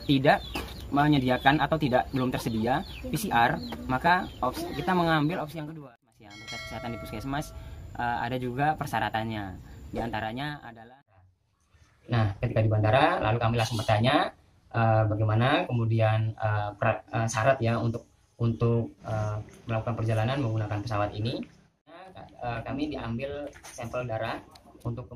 tidak menyediakan atau belum tersedia PCR, maka kita mengambil opsi yang kedua. Mas ya, untuk tes kesehatan di puskesmas ada juga persyaratannya. Di antaranya adalah, nah, ketika di bandara lalu kami langsung bertanya bagaimana kemudian syarat ya untuk melakukan perjalanan menggunakan pesawat ini. Kami diambil sampel darah untuk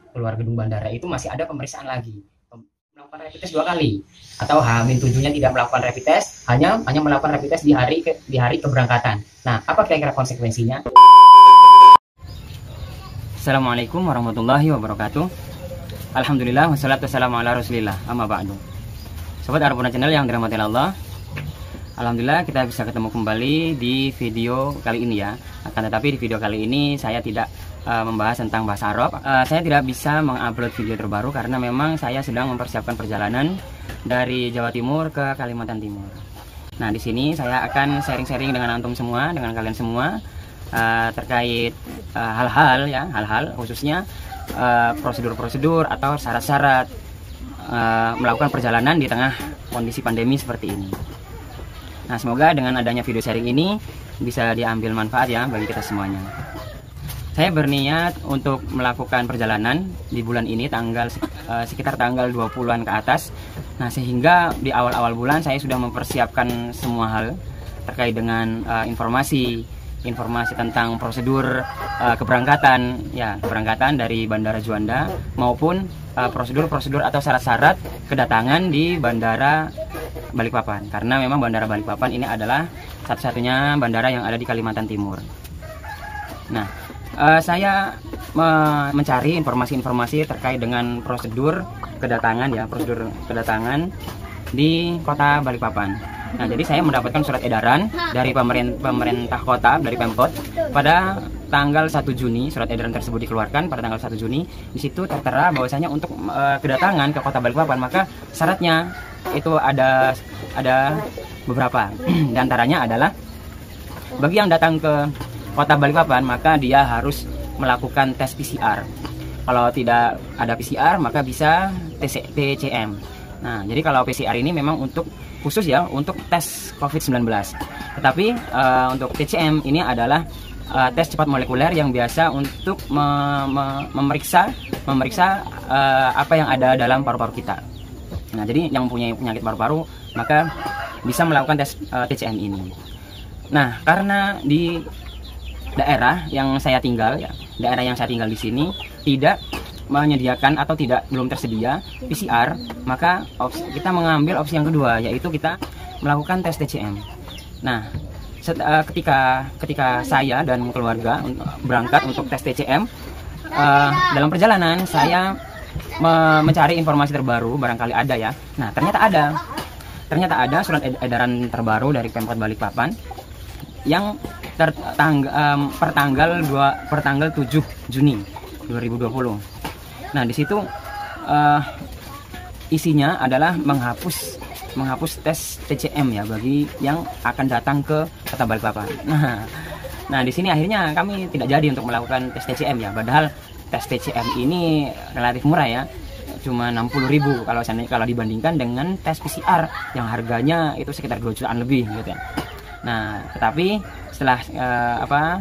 keluar gedung bandara. Itu masih ada pemeriksaan lagi, melakukan rapid test 2 kali, atau H-7-nya tidak melakukan rapid test, hanya melakukan rapid test di hari keberangkatan. Nah, apa kira-kira konsekuensinya? Assalamualaikum warahmatullahi wabarakatuh. Alhamdulillah wassalatu wassalamu ala rasulillah, amma ba'du. Sobat Arabuna Channel yang dirahmati Allah, alhamdulillah kita bisa ketemu kembali di video kali ini ya. Akan tetapi di video kali ini saya tidak membahas tentang bahasa Arab. Saya tidak bisa mengupload video terbaru karena memang saya sedang mempersiapkan perjalanan dari Jawa Timur ke Kalimantan Timur. Nah, di sini saya akan sharing-sharing dengan antum semua, dengan kalian semua terkait hal-hal khususnya prosedur-prosedur atau syarat-syarat melakukan perjalanan di tengah kondisi pandemi seperti ini. Nah, semoga dengan adanya video sharing ini bisa diambil manfaat ya bagi kita semuanya. Saya berniat untuk melakukan perjalanan di bulan ini sekitar tanggal 20-an ke atas. Nah, sehingga di awal-awal bulan saya sudah mempersiapkan semua hal terkait dengan informasi tentang prosedur keberangkatan dari Bandara Juanda maupun prosedur atau syarat-syarat kedatangan di Bandara Balikpapan, karena memang Bandara Balikpapan ini adalah satu-satunya bandara yang ada di Kalimantan Timur. Nah, saya mencari informasi-informasi terkait dengan prosedur kedatangan di kota Balikpapan. Nah, jadi saya mendapatkan surat edaran dari pemerintah kota, dari Pemkot pada tanggal 1 Juni. Surat edaran tersebut dikeluarkan pada tanggal 1 Juni. Di situ tertera bahwasanya untuk kedatangan ke kota Balikpapan, maka syaratnya itu ada beberapa. Di antaranya adalah bagi yang datang ke kota Balikpapan, maka dia harus melakukan tes PCR. Kalau tidak ada PCR, maka bisa TCM. Nah, jadi kalau PCR ini memang khusus ya untuk tes COVID-19. Tetapi untuk TCM ini adalah tes cepat molekuler yang biasa untuk memeriksa apa yang ada dalam paru-paru kita. Nah, jadi yang punya penyakit paru-paru maka bisa melakukan tes TCM ini. Nah, karena di daerah yang saya tinggal di sini tidak menyediakan atau belum tersedia PCR, maka kita mengambil opsi yang kedua, yaitu kita melakukan tes TCM. Nah, ketika saya dan keluarga berangkat untuk tes TCM, dalam perjalanan saya mencari informasi terbaru, barangkali ada ya. Nah, ternyata ada surat edaran terbaru dari Pemkot Balikpapan yang per tanggal 7 Juni 2020. Nah, di situ isinya adalah menghapus tes TCM ya bagi yang akan datang ke kota Balikpapan. Nah, di sini akhirnya kami tidak jadi untuk melakukan tes TCM ya, padahal tes TCM ini relatif murah ya, cuma 60.000 kalau dibandingkan dengan tes PCR yang harganya itu sekitar 2 jutaan lebih gitu ya. Nah, tetapi setelah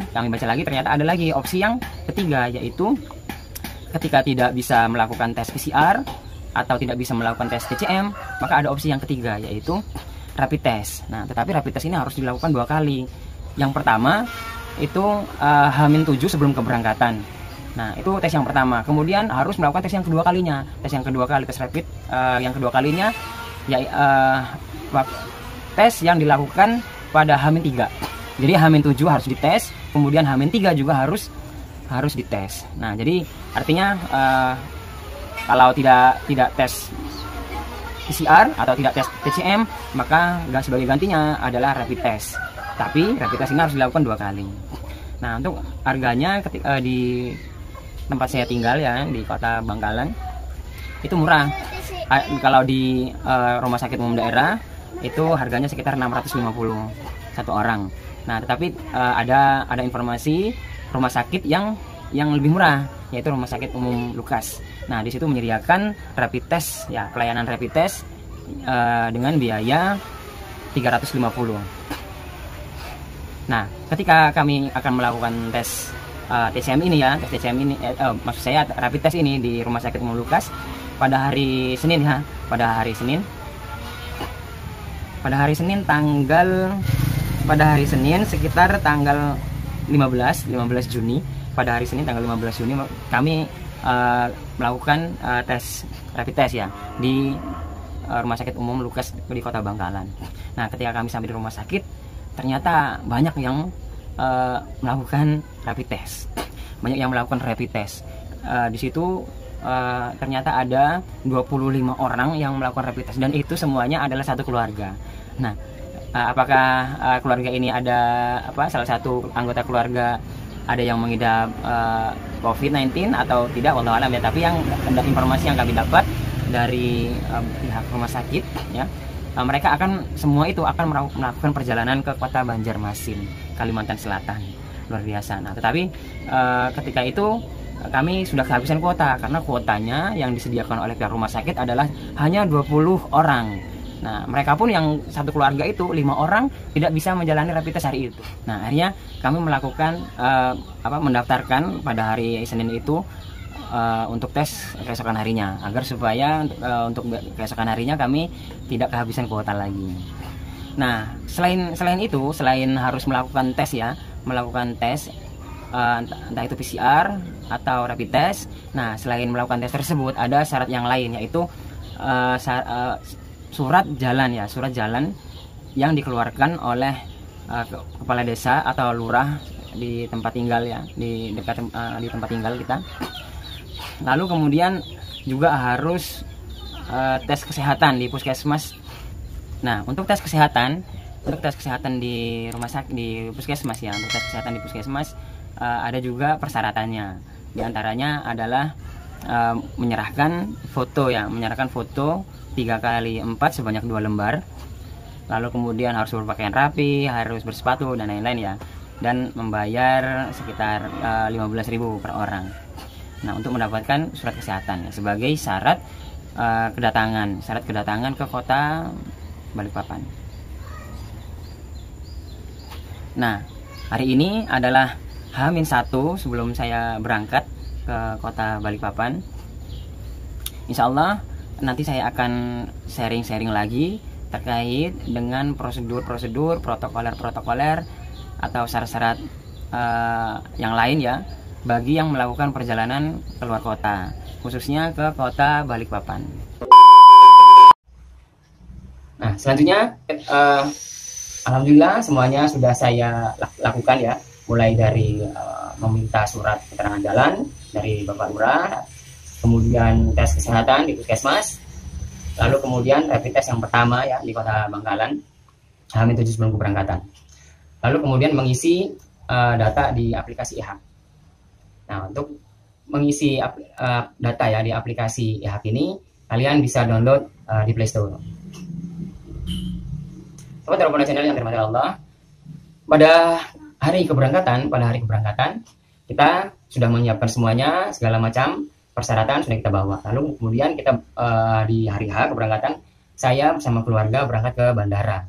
kami baca lagi, ternyata ada lagi opsi yang ketiga, yaitu ketika tidak bisa melakukan tes PCR atau tidak bisa melakukan tes TCM, maka ada opsi yang ketiga, yaitu rapid test. Nah, tetapi rapid test ini harus dilakukan 2 kali. Yang pertama itu H-7 sebelum keberangkatan. Nah, itu tes yang pertama. Kemudian harus melakukan tes yang kedua kalinya. Tes yang kedua kali, tes rapid yang kedua kalinya tes yang dilakukan pada H-3. Jadi H-7 harus dites, kemudian H-3 juga harus dites. Nah, jadi artinya kalau tidak tes PCR atau tidak tes TCM, maka sebagai gantinya adalah rapid test. Tapi rapid test ini harus dilakukan 2 kali. Nah, untuk harganya di tempat saya tinggal ya, di kota Bangkalan, itu murah. Kalau di rumah sakit umum daerah itu harganya sekitar 650 satu orang. Nah, tetapi ada informasi rumah sakit yang lebih murah, yaitu Rumah Sakit Umum Lukas. Nah, di situ menyediakan rapid test ya, pelayanan rapid test dengan biaya 350. Nah, ketika kami akan melakukan tes TCM ini ya, tes TCM ini, maksud saya rapid test ini di Rumah Sakit Umum Lukas pada hari Senin ya, pada hari Senin sekitar tanggal 15 Juni, pada hari Senin tanggal 15 Juni kami melakukan tes rapid test ya di Rumah Sakit Umum Lukas di Kota Bangkalan. Nah, ketika kami sampai di rumah sakit, ternyata banyak yang melakukan rapid test. Di situ ternyata ada 25 orang yang melakukan rapid test, dan itu semuanya adalah satu keluarga. Nah, apakah keluarga ini ada salah satu anggota keluarga ada yang mengidap COVID-19 atau tidak, wallahu alam ya. Tapi yang informasi yang kami dapat dari pihak rumah sakit ya, mereka semua itu akan melakukan perjalanan ke kota Banjarmasin, Kalimantan Selatan. Luar biasa. Nah, tetapi ketika itu kami sudah kehabisan kuota, karena kuotanya yang disediakan oleh pihak rumah sakit adalah hanya 20 orang. Nah, mereka pun yang satu keluarga itu 5 orang tidak bisa menjalani rapid test hari itu. Nah, akhirnya kami melakukan mendaftarkan pada hari Senin itu untuk tes keesokan harinya, agar supaya untuk keesokan harinya kami tidak kehabisan kuota lagi. Nah, selain itu, selain harus melakukan tes entah itu PCR atau rapid test. Nah, selain melakukan tes tersebut, ada syarat yang lain, yaitu surat jalan yang dikeluarkan oleh kepala desa atau lurah di tempat tinggal ya, di tempat tinggal kita. Lalu kemudian juga harus tes kesehatan di puskesmas. Nah, untuk tes kesehatan di rumah sakit, di puskesmas ya, untuk tes kesehatan di puskesmas ada juga persyaratannya. Di antaranya adalah menyerahkan foto 3x4 sebanyak 2 lembar. Lalu kemudian harus berpakaian rapi, harus bersepatu dan lain-lain ya. Dan membayar sekitar 15.000 per orang. Nah, untuk mendapatkan surat kesehatan ya, sebagai syarat kedatangan ke kota Balikpapan. Nah, hari ini adalah H-1 sebelum saya berangkat ke kota Balikpapan. Insya Allah nanti saya akan sharing-sharing lagi terkait dengan prosedur-prosedur, protokoler atau syarat-syarat yang lain ya, bagi yang melakukan perjalanan keluar kota, khususnya ke kota Balikpapan. Nah, selanjutnya alhamdulillah semuanya sudah saya lakukan ya, mulai dari meminta surat keterangan jalan dari Bapak Lurah, kemudian tes kesehatan di puskesmas, lalu kemudian rapid test yang pertama ya di kota Bangkalan, H-7 sebelum keberangkatan. Lalu kemudian mengisi data di aplikasi e-hub. Nah, untuk mengisi data ya di aplikasi e-hub ini, kalian bisa download di Play Store. Sobat Rabbana Channel yang dirahmati Allah, pada hari keberangkatan kita sudah menyiapkan semuanya, segala macam persyaratan sudah kita bawa. Lalu kemudian kita di hari H keberangkatan, saya bersama keluarga berangkat ke bandara.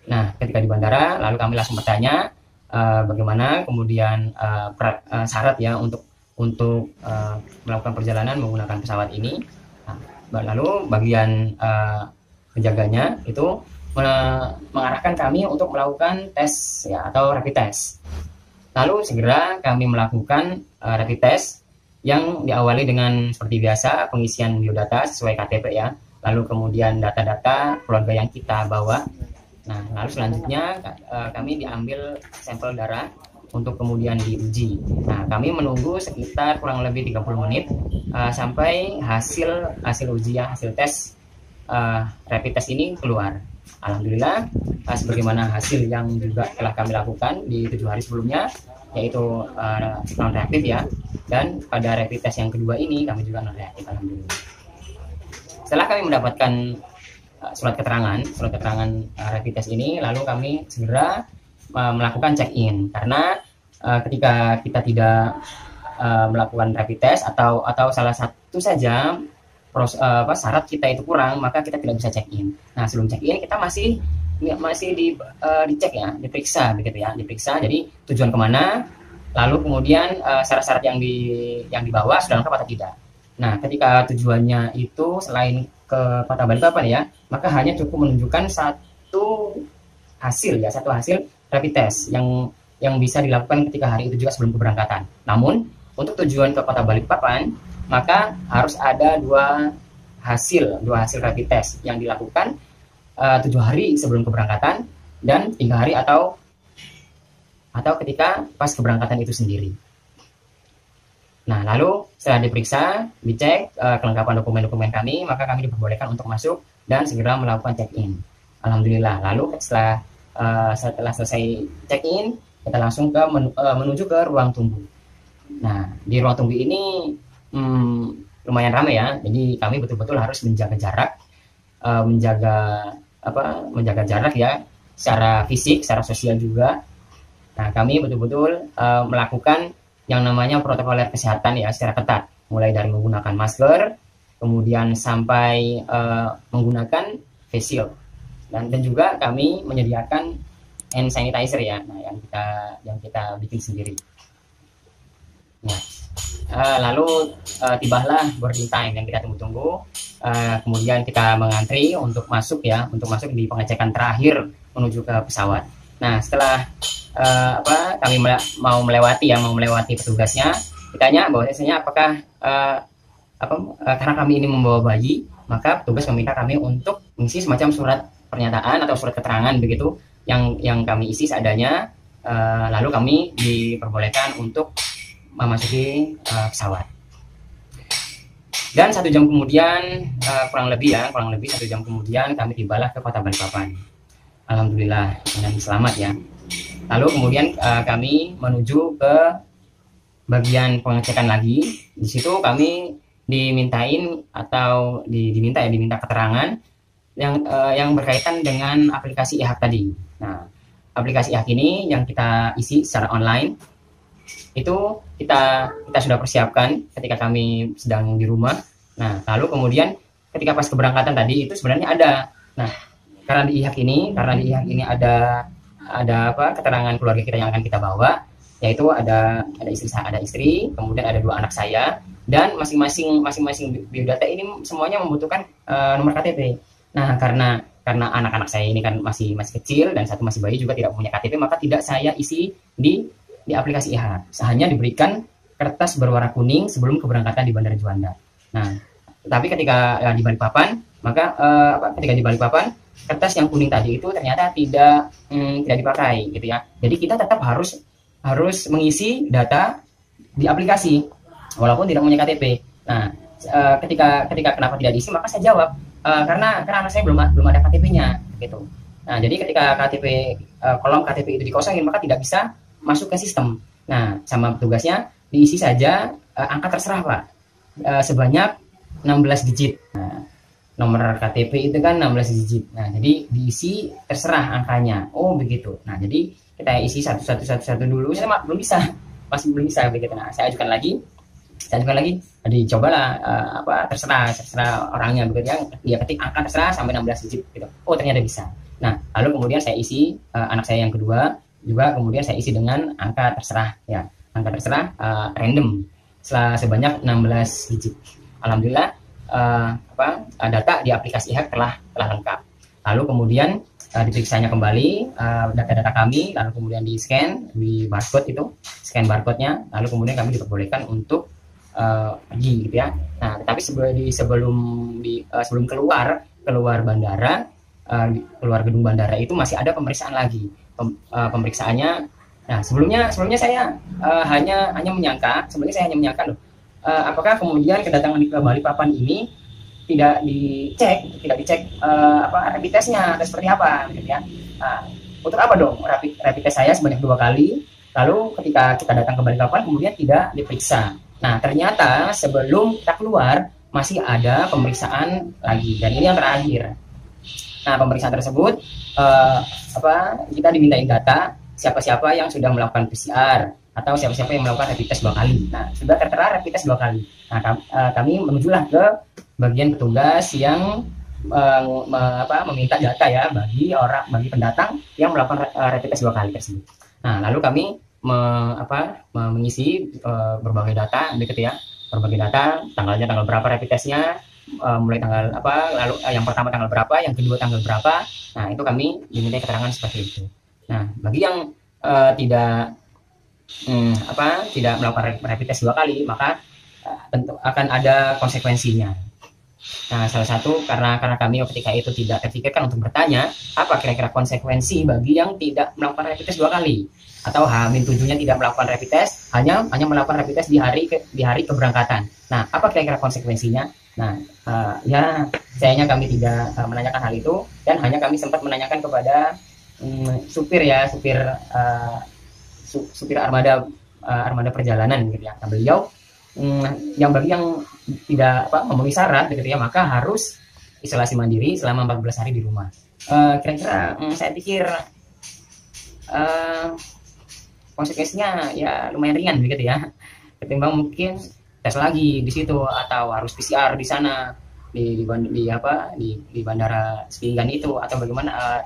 Nah, ketika di bandara, lalu kami langsung bertanya bagaimana kemudian syarat ya untuk melakukan perjalanan menggunakan pesawat ini. Nah, lalu bagian penjaganya itu mengarahkan kami untuk melakukan tes ya, atau rapid test. Lalu segera kami melakukan rapid test yang diawali dengan seperti biasa pengisian biodata sesuai KTP ya. Lalu kemudian data-data keluarga yang kita bawa. Nah, lalu selanjutnya kami diambil sampel darah untuk kemudian diuji. Nah, kami menunggu sekitar kurang lebih 30 menit sampai hasil ujian, hasil tes rapid test ini keluar. Alhamdulillah, sebagaimana hasil yang juga telah kami lakukan di 7 hari sebelumnya, yaitu non reaktif ya. Dan pada rapid test yang kedua ini kami juga non reaktif, alhamdulillah. Setelah kami mendapatkan surat keterangan rapid test ini, lalu kami segera melakukan check-in, karena ketika kita tidak melakukan rapid test atau salah satu saja syarat kita itu kurang, maka kita tidak bisa check-in. Nah, sebelum check-in kita masih dicek ya, diperiksa begitu ya, diperiksa. Jadi tujuan kemana, lalu kemudian syarat-syarat yang dibawa sudah lengkap atau tidak. Nah, ketika tujuannya itu selain ke Kota Balikpapan ya, maka hanya cukup menunjukkan satu hasil rapid test yang bisa dilakukan ketika hari itu juga sebelum keberangkatan. Namun untuk tujuan ke Kota Balikpapan, maka harus ada dua hasil rapid test yang dilakukan 7 hari sebelum keberangkatan dan 3 hari atau ketika pas keberangkatan itu sendiri. Nah, lalu setelah diperiksa, dicek kelengkapan dokumen-dokumen kami, maka kami diperbolehkan untuk masuk dan segera melakukan check-in. Alhamdulillah. Lalu setelah selesai check-in, kita langsung menuju ke ruang tunggu. Nah, di ruang tunggu ini lumayan ramai ya. Jadi kami betul-betul harus menjaga jarak, menjaga jarak ya, secara fisik, secara sosial juga. Nah, kami betul-betul melakukan yang namanya protokoler kesehatan ya secara ketat, mulai dari menggunakan masker, kemudian sampai menggunakan face shield, dan juga kami menyediakan hand sanitizer ya, nah yang kita bikin sendiri. Nah, lalu tibalah boarding time yang kita tunggu-tunggu. Kemudian kita mengantri untuk masuk di pengecekan terakhir menuju ke pesawat. Nah, setelah kami mau melewati petugasnya, ditanya bahwasanya apakah karena kami ini membawa bayi, maka petugas meminta kami untuk mengisi semacam surat pernyataan atau surat keterangan begitu yang kami isi seadanya. Lalu kami diperbolehkan untuk memasuki pesawat. Dan 1 jam kemudian, kurang lebih 1 jam kemudian kami tibalah ke Kota Balikpapan. Alhamdulillah dengan selamat ya. Lalu kemudian kami menuju ke bagian pengecekan lagi. Di situ kami diminta keterangan yang berkaitan dengan aplikasi e-haq tadi. Nah, aplikasi e-haq ini yang kita isi secara online. Itu kita sudah persiapkan ketika kami sedang di rumah. Nah, lalu kemudian ketika pas keberangkatan tadi itu sebenarnya ada. Nah, karena di e-haq ini ada keterangan keluarga kita yang akan kita bawa, yaitu ada istri, kemudian ada 2 anak saya, dan masing-masing biodata ini semuanya membutuhkan nomor KTP. Nah, karena anak-anak saya ini kan masih kecil dan satu masih bayi juga tidak punya KTP, maka tidak saya isi di aplikasi e-haq. Hanya diberikan kertas berwarna kuning sebelum keberangkatan di Bandara Juanda. Nah, tapi ketika di Balikpapan, kertas yang kuning tadi itu ternyata tidak dipakai gitu ya. Jadi kita tetap harus mengisi data di aplikasi walaupun tidak punya KTP. Nah, ketika kenapa tidak diisi, maka saya jawab karena anak saya belum ada KTP-nya gitu. Nah, jadi ketika kolom KTP itu dikosongin, maka tidak bisa masuk ke sistem. Nah, sama petugasnya diisi saja angka terserah Pak, sebanyak 16 digit. Nah, nomor KTP itu kan 16 digit. Nah, jadi diisi terserah angkanya. Oh begitu. Nah, jadi kita isi satu dulu. Saya belum bisa, masih belum bisa begitu. Nah, saya ajukan lagi. Dicobalah terserah orangnya begitu ya. Dia ketik angka terserah sampai 16 digit gitu. Oh ternyata bisa. Nah, lalu kemudian saya isi anak saya yang kedua juga, kemudian saya isi dengan angka terserah ya, angka terserah random sebanyak 16 digit. Alhamdulillah data di aplikasi e-haq telah lengkap. Lalu kemudian diperiksanya kembali data-data kami, lalu kemudian di scan di scan barcode-nya, lalu kemudian kami diperbolehkan untuk pergi gitu ya. Nah, tetapi sebelum keluar bandara, keluar gedung bandara itu masih ada pemeriksaan lagi. Pemeriksaannya, nah sebelumnya saya hanya menyangka loh, apakah kemudian kedatangan di Balikpapan ini tidak dicek rapid testnya atau seperti apa gitu ya. Nah, untuk apa dong rapid test saya sebanyak 2 kali, lalu ketika kita datang ke Balikpapan kemudian tidak diperiksa. Nah, ternyata sebelum kita keluar masih ada pemeriksaan lagi, dan ini yang terakhir. Nah, pemeriksaan tersebut kita dimintain data siapa-siapa yang sudah melakukan PCR, atau siapa-siapa yang melakukan rapid test 2 kali. Nah, sudah tertera rapid test 2 kali. Nah, kami menujulah ke bagian petugas yang meminta data ya bagi pendatang yang melakukan rapid test 2 kali tersebut. Nah, lalu kami mengisi berbagai data, berbagai data, tanggal berapa rapid testnya, mulai tanggal apa, lalu yang pertama tanggal berapa, yang kedua tanggal berapa. Nah, itu kami diminta keterangan seperti itu. Nah, bagi yang tidak melakukan rapid test 2 kali, maka tentu akan ada konsekuensinya. Nah, salah satu karena kami ketika itu tidak terpikirkan untuk bertanya apa kira-kira konsekuensi bagi yang tidak melakukan rapid test 2 kali, atau H-7-nya tidak melakukan rapid test, hanya melakukan rapid test di hari keberangkatan. Nah, apa kira-kira konsekuensinya? Nah, ya sayangnya kami tidak menanyakan hal itu, dan hanya kami sempat menanyakan kepada supir armada perjalanan gitu ya. Nah, beliau bagi yang tidak memenuhi syarat gitu ya, maka harus isolasi mandiri selama 14 hari di rumah. Kira-kira saya pikir konsekuensinya ya lumayan ringan begitu ya, ketimbang mungkin tes lagi di situ atau harus PCR di sana di bandara Sepinggan itu, atau bagaimana.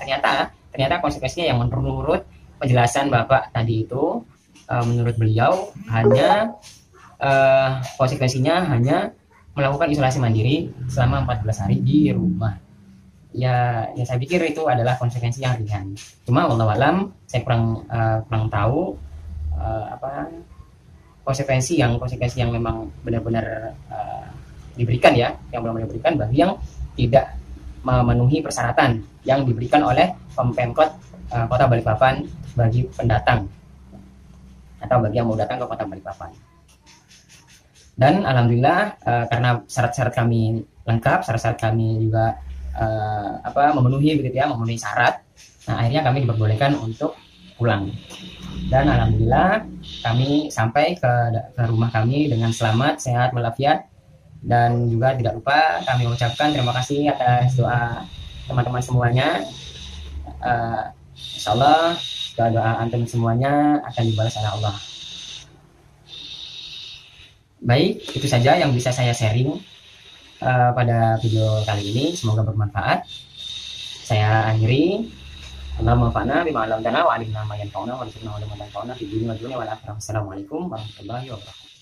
Ternyata konsekuensinya yang menurut penjelasan Bapak tadi itu, menurut beliau hanya konsekuensinya hanya melakukan isolasi mandiri selama 14 hari di rumah. Ya saya pikir itu adalah konsekuensi yang ringan. Cuma wallahualam saya kurang tahu konsekuensi yang memang benar-benar diberikan ya, yang belum diberikan bagi yang tidak memenuhi persyaratan yang diberikan oleh Pemkot Kota Balikpapan bagi pendatang atau bagi yang mau datang ke Kota Balikpapan. Dan alhamdulillah karena syarat-syarat kami lengkap, syarat-syarat kami juga memenuhi syarat. Nah, akhirnya kami diperbolehkan untuk pulang. Dan alhamdulillah kami sampai ke rumah kami dengan selamat, sehat, walafiat. Dan juga tidak lupa kami ucapkan terima kasih atas doa teman-teman semuanya. Insyaallah doa antum semuanya akan dibalas oleh Allah. Baik, itu saja yang bisa saya sharing pada video kali ini. Semoga bermanfaat. Saya akhiri. Allahumma fa'na bima 'allamtana wa 'allimna ma yanfa'una warzuqna ilman nafi'an fid dunya wal akhirah. Wassalamualaikum warahmatullahi wabarakatuh.